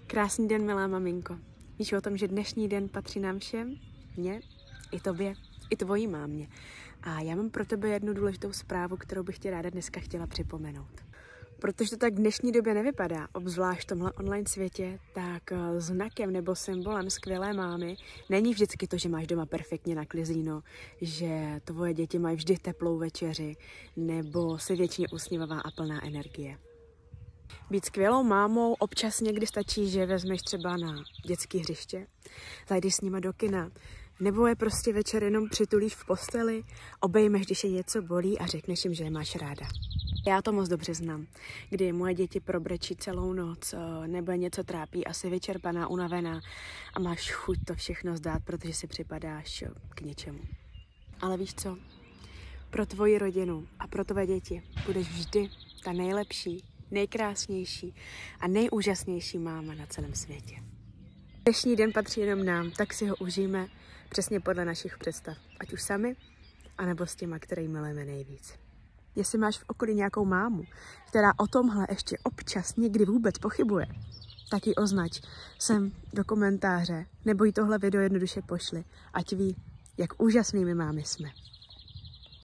Krásný den, milá maminko. Víš o tom, že dnešní den patří nám všem? Mně, i tobě, i tvojí mámě. A já mám pro tebe jednu důležitou zprávu, kterou bych ti ráda dneska chtěla připomenout. Protože to tak v dnešní době nevypadá, obzvlášť v tomhle online světě, tak znakem nebo symbolem skvělé mámy není vždycky to, že máš doma perfektně naklizíno, že tvoje děti mají vždy teplou večeři, nebo si většině usměvavá a plná energie. Být skvělou mámou občas někdy stačí, že vezmeš třeba na dětské hřiště, zajdeš s nima do kina, nebo je prostě večer jenom přitulíš v posteli, obejmeš, když je něco bolí a řekneš jim, že je máš ráda. Já to moc dobře znám, kdy moje děti probrečí celou noc, nebo je něco trápí, asi vyčerpaná, unavená a máš chuť to všechno zdát, protože si připadáš k něčemu. Ale víš co? Pro tvoji rodinu a pro tvé děti budeš vždy ta nejlepší, nejkrásnější a nejúžasnější máma na celém světě. Dnešní den patří jenom nám, tak si ho užijeme přesně podle našich představ. Ať už sami, anebo s těma, který milujeme nejvíc. Jestli máš v okolí nějakou mámu, která o tomhle ještě občas někdy vůbec pochybuje, tak ji označ sem do komentáře, nebo jí tohle video jednoduše pošli, ať ví, jak úžasnými mámy jsme.